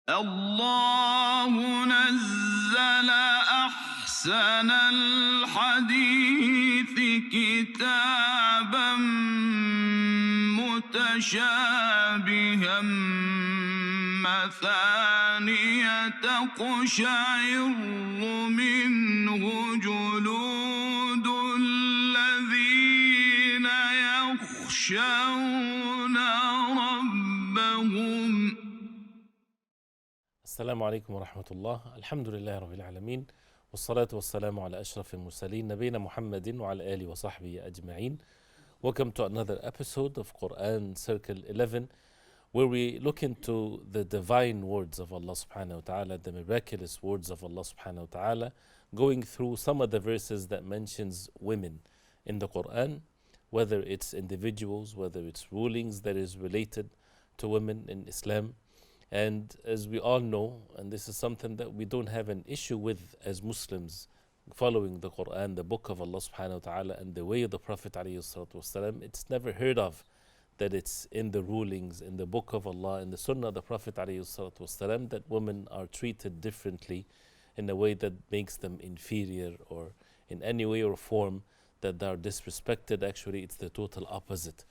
الله نزل أحسن الحديث كتابا متشابها مثانية تقشعر منه جلود الذين يخشون ربهم. السلام عليكم ورحمة الله. الحمد لله رب العالمين، والصلاة والسلام على أشرف المرسلين نبينا محمد وعلى آله وصحبه أجمعين. Welcome to another episode of Quran Circle 11, where we look into the divine words of Allah subhanahu wa ta'ala, the miraculous words of Allah subhanahu wa ta'ala, going through some of the verses that mentions women in the Quran, whether it's individuals, whether it's rulings that is related to women in Islam. And as we all know, and this is something that we don't have an issue with as Muslims, following the Quran, the book of Allah subhanahu wa ta'ala, and the way of the Prophet alayhi salatu wasalam, it's never heard of that it's in the rulings, in the book of Allah, in the sunnah of the Prophet alayhi salatu wasalam, that women are treated differently in a way that makes them inferior, or in any way or form that they are disrespected. Actually, it's the total opposite.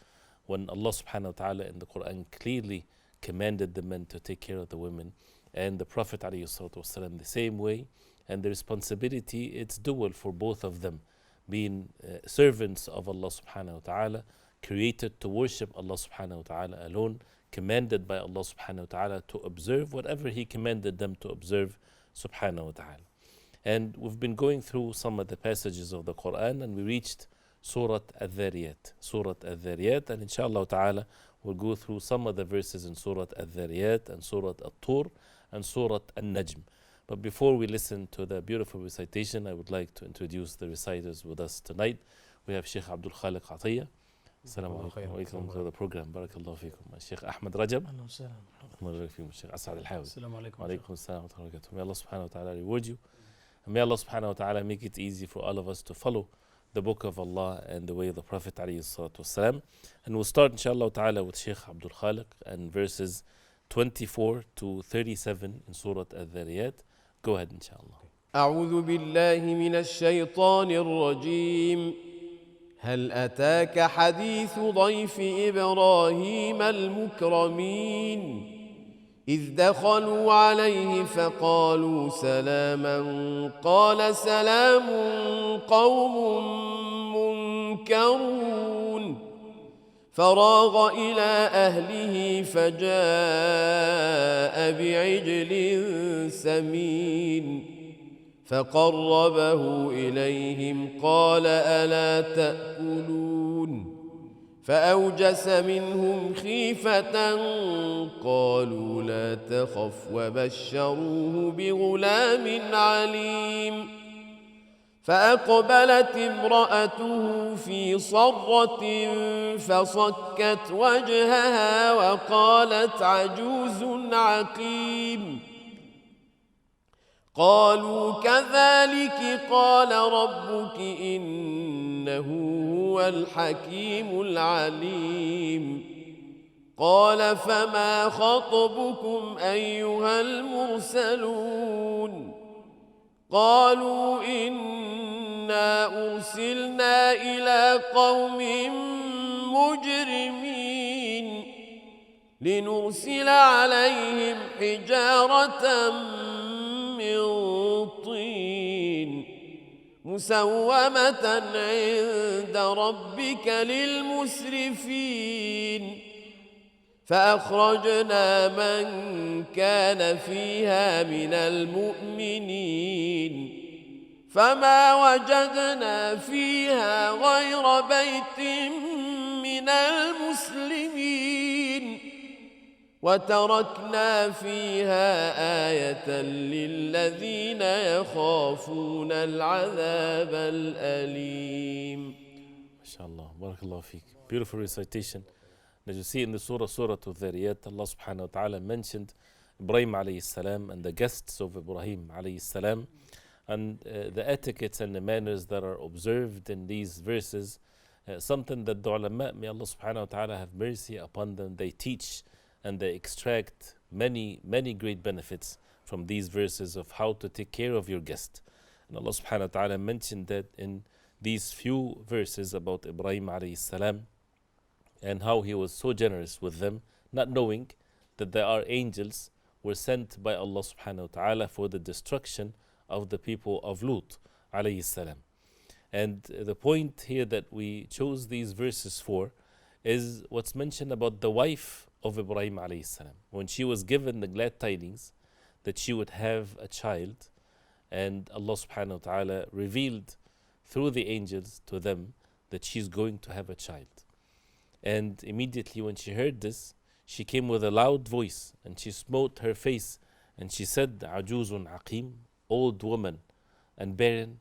When Allah subhanahu wa ta'ala in the Quran clearly commanded the men to take care of the women, and the Prophet ﷺ the same way, and the responsibility, it's dual for both of them, being servants of Allah subhanahu wa ta'ala, created to worship Allah subhanahu wa ta'ala alone, commanded by Allah subhanahu wa ta'ala to observe whatever He commanded them to observe subhanahu wa ta'ala. And we've been going through some of the passages of the Quran, and we reached Surah Adh-Dhariyat. Surah Adh-Dhariyat, and inshallah ta'ala we'll go through some of the verses in Surah Adh-Dhariyat and Surah At-Tur and Surah An-Najm. But before we listen to the beautiful recitation, I would like to introduce the reciters with us tonight. We have Sheikh Abdul Khaliq Atiyah. Assalamu alaikum. Welcome to the program. Barakallahu feekum. Sheikh Ahmed Rajab. Sheikh Asad Al-Hawi. Assalamu alaikum. Wa alaikum assalam wa barakatuh. May Allah subhanahu wa ta'ala reward you. And may Allah subhanahu wa ta'ala make it easy for all of us to follow the book of Allah and the way of the Prophet alayhi salatu wasalam. And we'll start inshallah ta'ala with Sheikh Abdul Khaliq and verses 24 to 37 in Surah Adh-Dhariyat. Go ahead inshallah. أعوذ بالله من الشيطان الرجيم. هل أتاك حديث ضيف إبراهيم المكرمين إذ دخلوا عليه فقالوا سلاما قال سلام قوم منكرون فراغ إلى أهله فجاء بعجل سمين فقربه إليهم قال ألا تأكلون فأوجس منهم خيفة قالوا لا تخف وبشروه بغلام عليم فأقبلت امرأته في صرة فصكت وجهها وقالت عجوز عقيم قالوا كذلك قال ربك إنه هو الحكيم العليم قال فما خطبكم أيها المرسلون قالوا إنا أرسلنا إلى قوم مجرمين لنرسل عليهم حجارة من طين مسومة عند ربك للمسرفين فأخرجنا من كان فيها من المؤمنين فما وجدنا فيها غير بيت من المسلمين وتركنا فيها آية للذين يخافون العذاب الأليم. MashaAllah. Barakallahu feek. Beautiful recitation. As you see in the Surah Adh-Dhariyat, Allah subhanahu wa ta'ala mentioned Ibrahim alayhi salam and the guests of Ibrahim alayhi salam, and the etiquettes and the manners that are observed in these verses, something that the ulama, may Allah subhanahu wa ta'ala have mercy upon them, they teach and they extract many great benefits from these verses of how to take care of your guest. And Allah subhanahu wa ta'ala mentioned that in these few verses about Ibrahim alayhi salam and how he was so generous with them, not knowing that there are angels were sent by Allah subhanahu wa ta'ala for the destruction of the people of Lut alayhi salam. And the point here that we chose these verses for is what's mentioned about the wife of Ibrahim alayhi salam. When she was given the glad tidings that she would have a child, and Allah subhanahu wa ta'ala revealed through the angels to them that she's going to have a child. And immediately when she heard this, she came with a loud voice and she smote her face and she said, Ajuzun aqim, old woman and barren,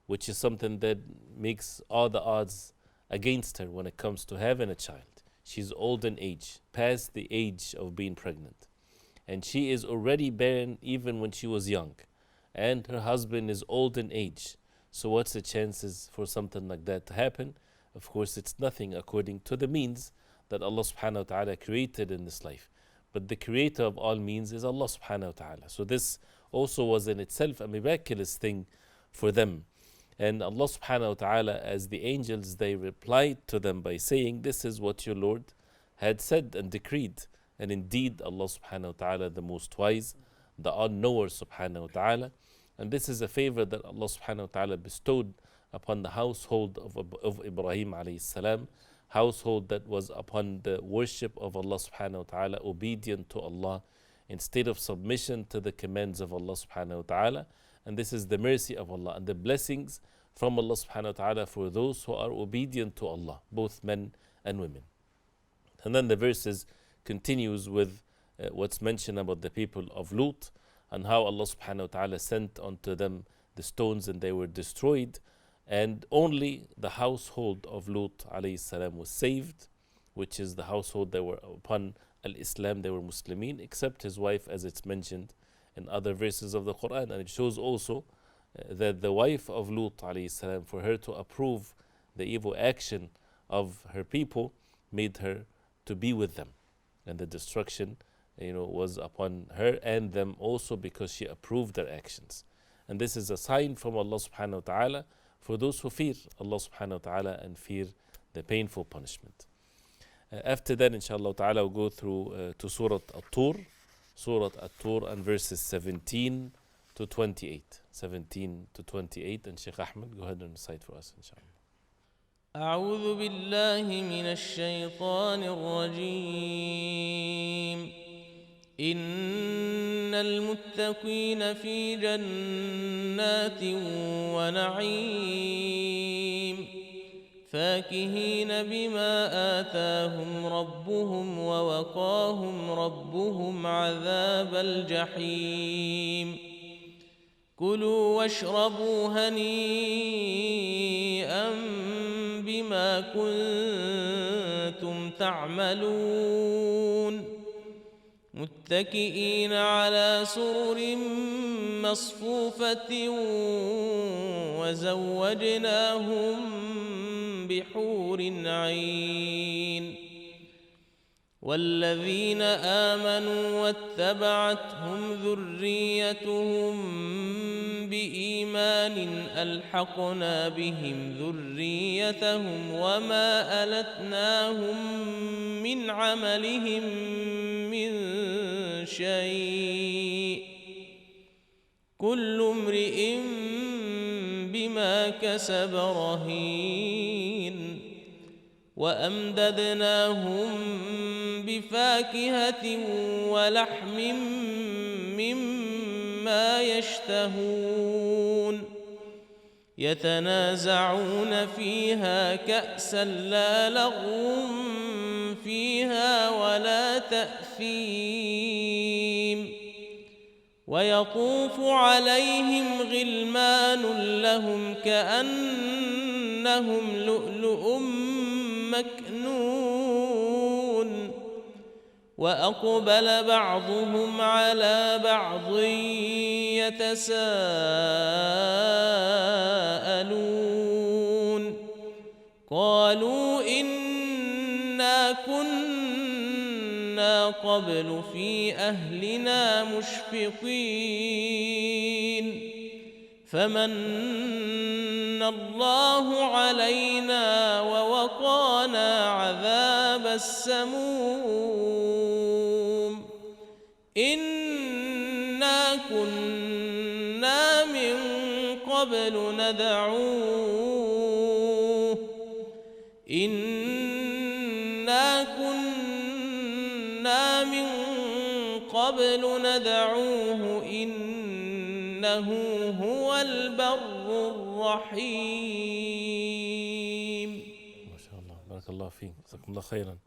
which is something that makes all the odds against her when it comes to having a child. She's old in age, past the age of being pregnant. And she is already barren even when she was young. And her husband is old in age. So what's the chances for something like that to happen? Of course, it's nothing according to the means that Allah subhanahu wa ta'ala created in this life. But the creator of all means is Allah subhanahu wa ta'ala. So this also was in itself a miraculous thing for them. And Allah subhanahu wa ta'ala, as the angels, they replied to them by saying, this is what your Lord had said and decreed. And indeed, Allah subhanahu wa ta'ala, the most wise, the all-knower subhanahu wa ta'ala. And this is a favor that Allah subhanahu wa ta'ala bestowed upon the household of Ibrahim alayhi salam, household that was upon the worship of Allah subhanahu wa ta'ala, obedient to Allah, instead of submission to the commands of Allah subhanahu wa ta'ala. And this is the mercy of Allah and the blessings from Allah subhanahu wa ta'ala for those who are obedient to Allah, both men and women. And then the verses continues with what's mentioned about the people of Lut and how Allah subhanahu wa ta'ala sent unto them the stones and they were destroyed. And only the household of Lut alayhi salam was saved, which is the household that were upon al-Islam, they were Muslimin, except his wife, as it's mentioned in other verses of the Quran. And it shows also that the wife of Lut alayhi salam, for her to approve the evil action of her people, made her to be with them. And the destruction, was upon her and them also because she approved their actions. And this is a sign from Allah subhanahu wa ta'ala for those who fear Allah subhanahu wa ta'ala and fear the painful punishment. After that, inshallah ta'ala, we'll go through to Surah At-Tur, Surah At-Tur and verses 17 to 28. 17 to 28. And Sheikh Ahmed, go ahead and recite for us, inshallah. أعوذ بالله من الشيطان الرجيم إن المتقين في جنات ونعيم فاكهين بما آتاهم ربهم ووقاهم ربهم عذاب الجحيم كلوا واشربوا هنيئا بما كنتم تعملون متكئين على سرر مصفوفة وزوجناهم بحور عين والذين آمنوا واتبعتهم ذريتهم بإيمان ألحقنا بهم ذريتهم وما ألتناهم من عملهم من شيء كل امرئ بما كسب رهين وأمددناهم بفاكهة ولحم مما يشتهون يتنازعون فيها كأسا لا لغو فيها ولا تأثيم ويطوف عليهم غلمان لهم كأنهم لؤلؤ مكنون وأقبل بعضهم على بعض يتساءلون قالوا إنا كنا كنا قبل في أهلنا مشفقين فمن الله علينا ووقانا عذاب السموم إنا كنا من قبل ندعوه إنا كنا من قبل ندعوه إنه هو البر الرحيم. ما شاء الله. بارك الله فيك. جزاكم الله خيرا.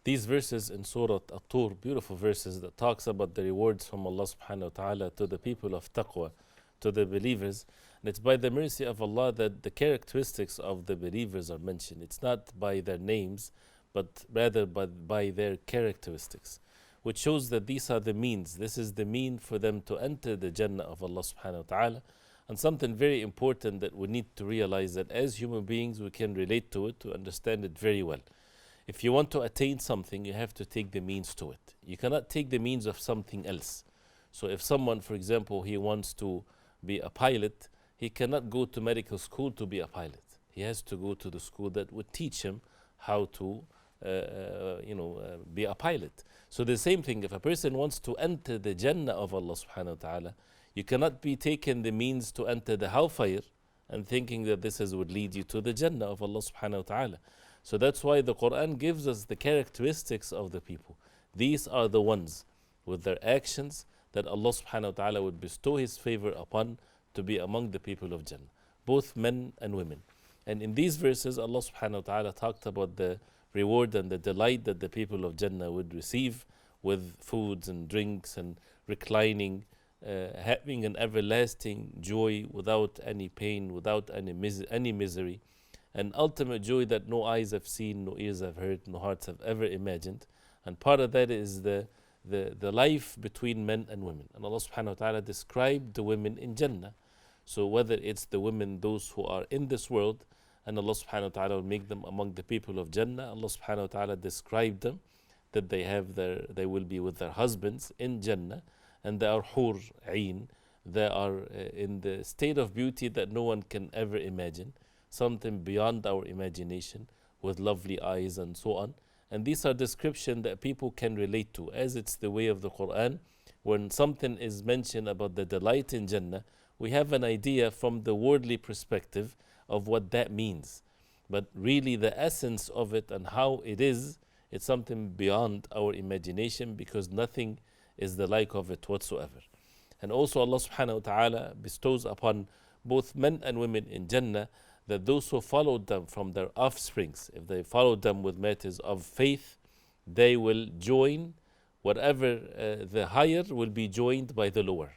These verses in Surah At-Tur, beautiful verses that talks about the rewards from Allah subhanahu wa ta'ala to the people of taqwa, to the believers. And it's by the mercy of Allah that the characteristics of the believers are mentioned. It's not by their names, but rather by their characteristics, which shows that these are the means. This is the mean for them to enter the Jannah of Allah subhanahu wa ta'ala. And something very important that we need to realize, that as human beings we can relate to it, to understand it very well. If you want to attain something, you have to take the means to it. You cannot take the means of something else. So if someone, for example, he wants to be a pilot, he cannot go to medical school to be a pilot. He has to go to the school that would teach him how to be a pilot. So the same thing, if a person wants to enter the Jannah of Allah subhanahu wa ta'ala, you cannot be taking the means to enter the hellfire and thinking that this would lead you to the Jannah of Allah subhanahu wa ta'ala. So that's why the Quran gives us the characteristics of the people. These are the ones with their actions that Allah subhanahu wa ta'ala would bestow His favor upon to be among the people of Jannah, both men and women. And in these verses, Allah subhanahu wa ta'ala talked about the reward and the delight that the people of Jannah would receive with foods and drinks and reclining, having an everlasting joy without any pain, without any misery, an ultimate joy that no eyes have seen, no ears have heard, no hearts have ever imagined. And part of that is the life between men and women. And Allah subhanahu wa ta'ala described the women in Jannah. So whether it's the women, those who are in this world, and Allah subhanahu wa ta'ala will make them among the people of Jannah, Allah subhanahu wa ta'ala described them that they will be with their husbands in Jannah, and they are hur ayn. They are in the state of beauty that no one can ever imagine, something beyond our imagination, with lovely eyes and so on. And these are descriptions that people can relate to, as it's the way of the Quran. When something is mentioned about the delight in Jannah, we have an idea from the worldly perspective of what that means. But really the essence of it and how it is, it's something beyond our imagination, because nothing is the like of it whatsoever. And also Allah subhanahu wa ta'ala bestows upon both men and women in Jannah that those who followed them from their offsprings, if they followed them with matters of faith, they will join whatever the higher will be joined by the lower.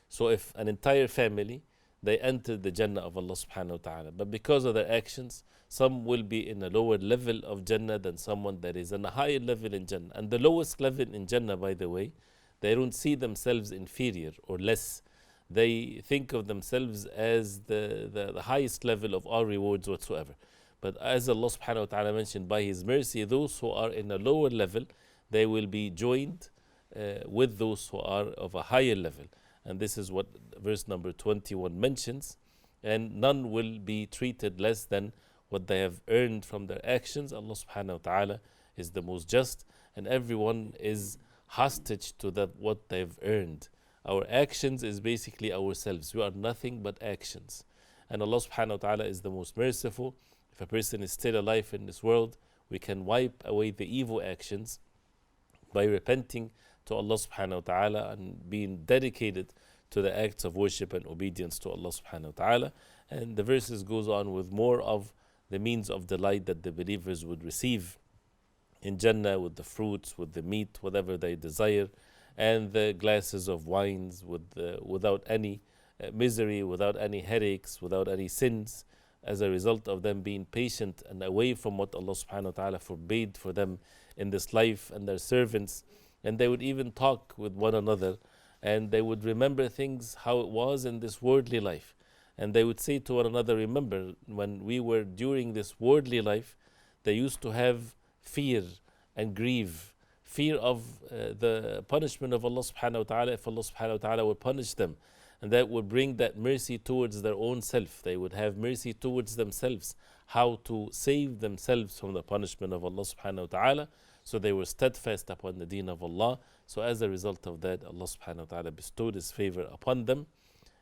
So if an entire family, they enter the Jannah of Allah subhanahu wa ta'ala, but because of their actions, some will be in a lower level of Jannah than someone that is in a higher level in Jannah. And the lowest level in Jannah, by the way, they don't see themselves inferior or less. They think of themselves as the highest level of all rewards whatsoever. But as Allah subhanahu wa ta'ala mentioned, by His mercy, those who are in a lower level, they will be joined with those who are of a higher level. And this is what verse number 21 mentions. And none will be treated less than what they have earned from their actions. Allah subhanahu wa ta'ala is the most just, and everyone is hostage to that what they've earned. Our actions is basically ourselves. We are nothing but actions. And Allah subhanahu wa ta'ala is the most merciful. If a person is still alive in this world, we can wipe away the evil actions by repenting to Allah subhanahu wa ta'ala and being dedicated to the acts of worship and obedience to Allah subhanahu wa ta'ala. And the verses goes on with more of the means of delight that the believers would receive in Jannah, with the fruits, with the meat, whatever they desire, and the glasses of wines without any misery, without any headaches, without any sins, as a result of them being patient and away from what Allah subhanahu wa ta'ala forbade for them in this life and their servants. And they would even talk with one another, and they would remember things how it was in this worldly life. And they would say to one another, remember when we were during this worldly life, they used to have fear and grieve, fear of the punishment of Allah subhanahu wa ta'ala, if Allah subhanahu wa ta'ala would punish them. And that would bring that mercy towards their own self. They would have mercy towards themselves, how to save themselves from the punishment of Allah subhanahu wa ta'ala. So they were steadfast upon the deen of Allah. So as a result of that, Allah subhanahu wa ta'ala bestowed His favor upon them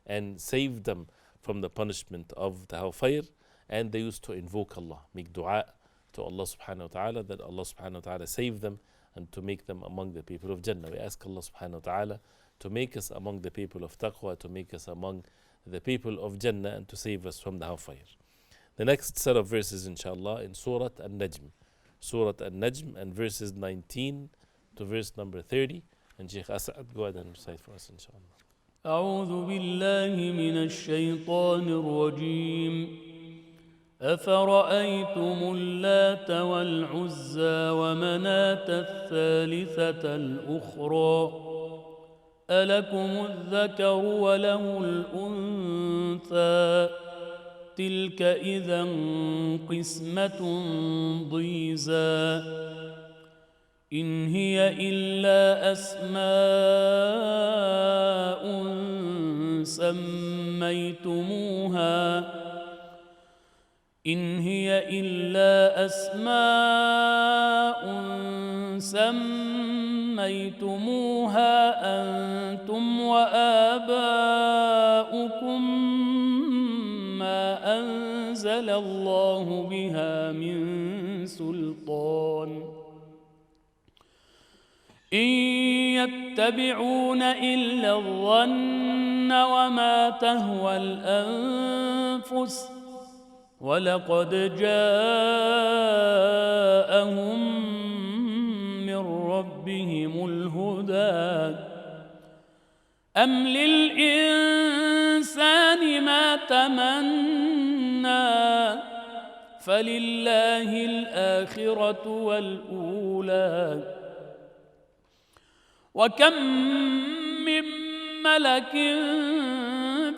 and saved them from the punishment of the hellfire. And they used to invoke Allah, make dua to Allah subhanahu wa ta'ala, that Allah subhanahu wa ta'ala save them and to make them among the people of Jannah. We ask Allah subhanahu wa ta'ala to make us among the people of taqwa, to make us among the people of Jannah, and to save us from the hellfire. The next set of verses, inshallah, in Surah An-Najm. Surah An-Najm and verses 19 to verse number 30. And Shaykh Asad, go ahead and recite for us, inshallah. أعوذ بالله من الشيطان الرجيم أفرأيتم اللات والعزى ومناة الثالثة الأخرى ألكم الذكر وله الأنثى تلك إذا قسمة ضيزى إن هي إلا أسماء سميتموها أنتم وآباؤكم ما أنزل الله بها من سلطان إن يتبعون إلا الظن وما تهوى الأنفس ولقد جاءهم من ربهم الهدى أم للإنسان ما تمنى فلله الآخرة والأولى وكم من ملك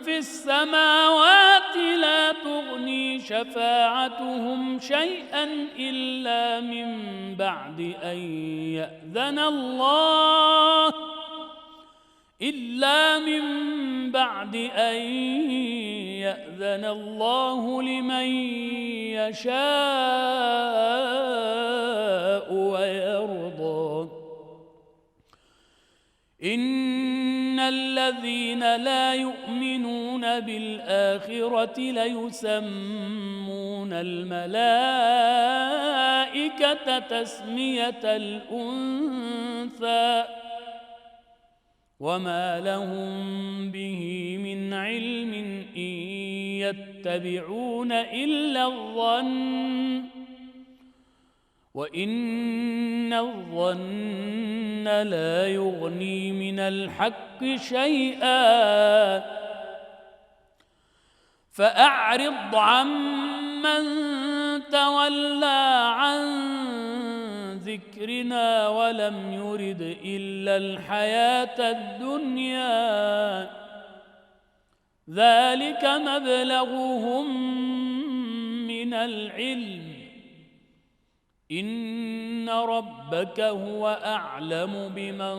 في السماوات لا تغني شفاعتهم شيئا إلا من بعد أن يأذن الله لمن يشاء ويرضى إن الذين لا يؤمنون بالآخرة ليسمون الملائكة تسمية الأنثى وما لهم به من علم إن يتبعون إلا الظن وإن الظن لا يغني من الحق شيئا فأعرض عمن تولى عن ذكرنا ولم يرد إلا الحياة الدنيا ذلك مبلغهم من العلم إن ربك هو أعلم بمن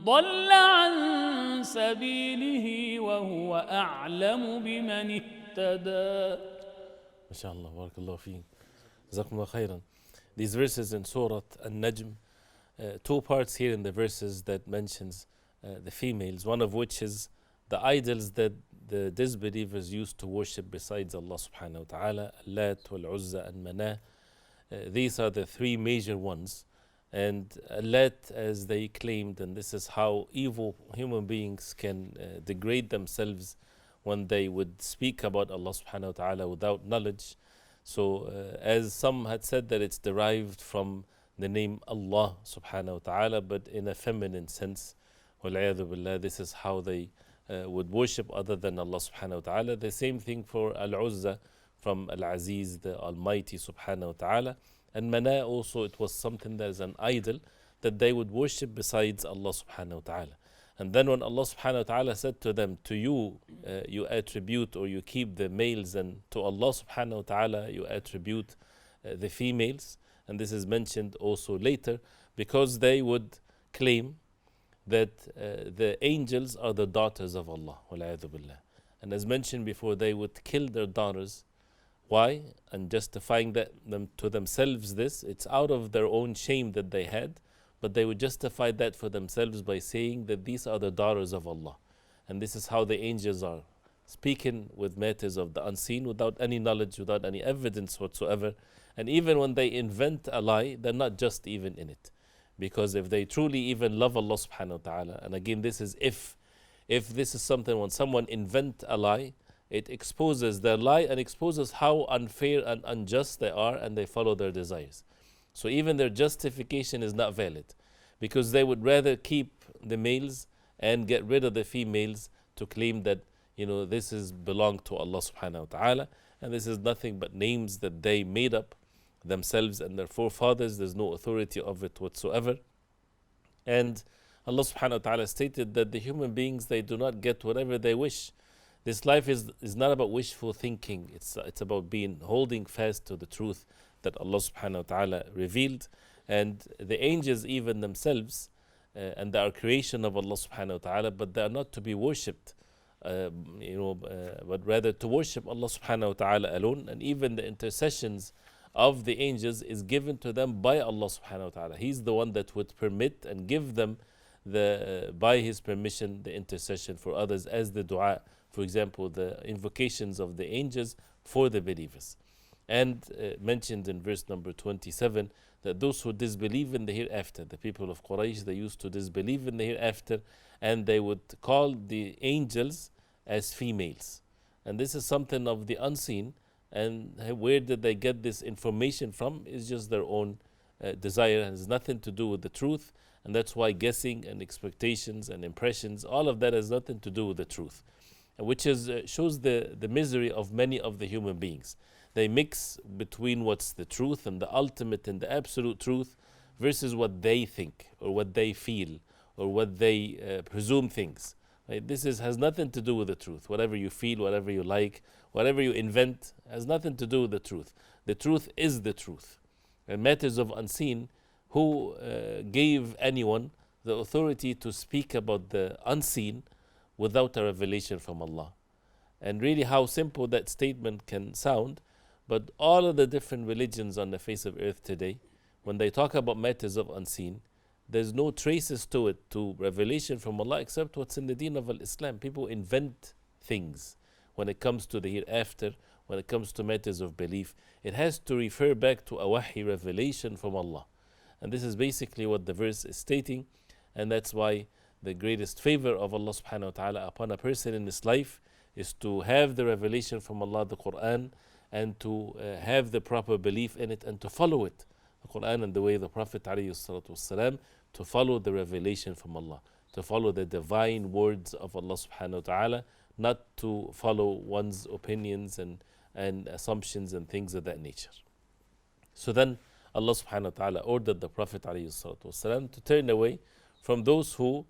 ضل عن سبيله وهو أعلم بمن اهتدى. ما شاء الله, barakallahu feek. Jazakumullah khairan. These verses in Surah An-Najm, two parts here in the verses that mentions the females, one of which is the idols that the disbelievers used to worship besides Allah subhanahu wa ta'ala, Lat wal-Uzza and Manah. These are the three major ones. And Lat, as they claimed, and this is how evil human beings can degrade themselves when they would speak about Allah subhanahu wa ta'ala without knowledge. So as some had said that it's derived from the name Allah subhanahu wa ta'ala, but in a feminine sense. Wal-'iyadhu billah, this is how they would worship other than Allah subhanahu wa ta'ala. The same thing for Al-Uzza, from Al-Aziz, the Almighty subhanahu wa ta'ala. And Mana also, it was something that is an idol that they would worship besides Allah subhanahu wa ta'ala. And then when Allah subhanahu wa ta'ala said to them, to you, you attribute or you keep the males, and to Allah subhanahu wa ta'ala you attribute the females. And this is mentioned also later. because they would claim that the angels are the daughters of Allah. Wal'ayadhu billah. And as mentioned before, they would kill their daughters. Why? And justifying them to themselves this, it's out of their own shame that they had, but they would justify that for themselves by saying that these are the daughters of Allah. And this is how the angels are, speaking with matters of the unseen without any knowledge, without any evidence whatsoever. And even when they invent a lie, they're not just even in it. Because if they truly even love Allah subhanahu wa ta'ala, and again this is if this is something, when someone invent a lie, it exposes their lie and exposes how unfair and unjust they are, and they follow their desires. So even their justification is not valid, because they would rather keep the males and get rid of the females to claim that, this is belong to Allah subhanahu wa ta'ala, and this is nothing but names that they made up themselves and their forefathers. There's no authority of it whatsoever. And Allah subhanahu wa ta'ala stated that the human beings, they do not get whatever they wish. This life is not about wishful thinking. It's about holding fast to the truth that Allah subhanahu wa ta'ala revealed. And the angels even themselves, and they are creation of Allah subhanahu wa ta'ala, but they are not to be worshipped, but rather to worship Allah subhanahu wa ta'ala alone. And even the intercessions of the angels is given to them by Allah subhanahu wa ta'ala. He's the one that would permit and give them by His permission the intercession for others, as the dua, for example, the invocations of the angels for the believers. And mentioned in verse number 27 that those who disbelieve in the hereafter, the people of Quraysh, they used to disbelieve in the hereafter, and they would call the angels as females. And this is something of the unseen, and where did they get this information from is just their own desire, and has nothing to do with the truth. And that's why guessing and expectations and impressions, all of that has nothing to do with the truth, which shows the misery of many of the human beings. They mix between what's the truth and the ultimate and the absolute truth versus what they think or what they feel or what they presume things. Right? This has nothing to do with the truth. Whatever you feel, whatever you like, whatever you invent has nothing to do with the truth. The truth is the truth. And matters of unseen, who gave anyone the authority to speak about the unseen without a revelation from Allah? And really how simple that statement can sound, but all of the different religions on the face of earth today, when they talk about matters of unseen, there's no traces to it, to revelation from Allah, except what's in the deen of Islam. People invent things when it comes to the hereafter, when it comes to matters of belief. It has to refer back to a wahi, revelation from Allah. And this is basically what the verse is stating, and that's why the greatest favor of Allah subhanahu wa ta'ala upon a person in this life is to have the revelation from Allah, the Quran, and to have the proper belief in it and to follow it, the Quran and the way the Prophet ﷺ, to follow the revelation from Allah, to follow the divine words of Allah subhanahu wa ta'ala, not to follow one's opinions and assumptions and things of that nature. So then Allah subhanahu wa ta'ala ordered the Prophet ﷺ to turn away from those who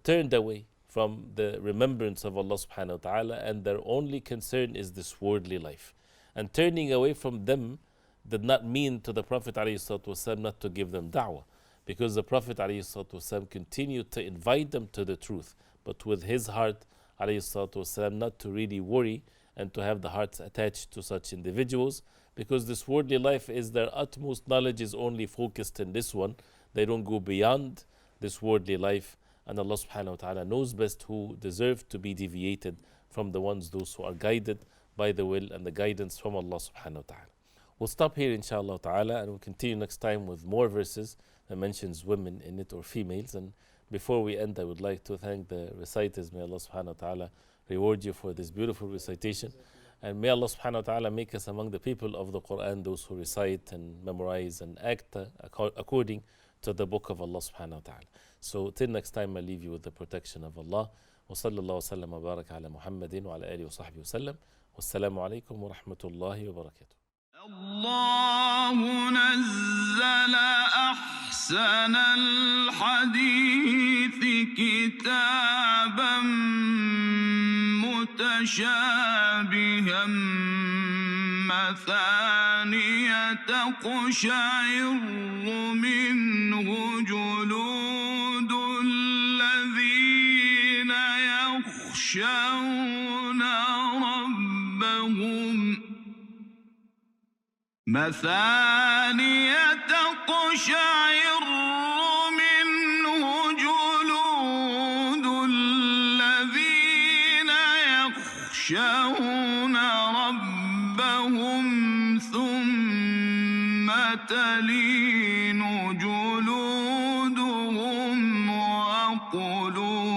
turned away from the remembrance of Allah subhanahu wa ta'ala, and their only concern is this worldly life. And turning away from them did not mean to the Prophet ﷺ not to give them da'wah, because the Prophet ﷺ continued to invite them to the truth, but with his heart ﷺ not to really worry and to have the hearts attached to such individuals, because this worldly life is their utmost knowledge is only focused in this one. They don't go beyond this worldly life, and Allah subhanahu wa ta'ala knows best who deserve to be deviated from the ones, those who are guided by the will and the guidance from Allah subhanahu wa ta'ala. We'll stop here inshallah ta'ala, and we'll continue next time with more verses that mentions women in it, or females. And before we end, I would like to thank the reciters. May Allah subhanahu wa ta'ala reward you for this beautiful recitation. And may Allah subhanahu wa ta'ala make us among the people of the Quran, those who recite and memorize and act according to the book of Allah subhanahu wa ta'ala. So till next time, I leave you with the protection of Allah. Wa sallallahu wa sallam wa baraka ala Muhammadin wa ala alihi wa sahbihi wa sallam. Wassalamu alaikum wa rahmatullahi wa barakatuh. الله نزل أحسن الحديث كتابا متشابها مثانية تقشعر منه جلود الذين يخشون ربهم مثانية تقشعر منه جلود الذين يخشون ربهم ثم تلين جلودهم وقلوبهم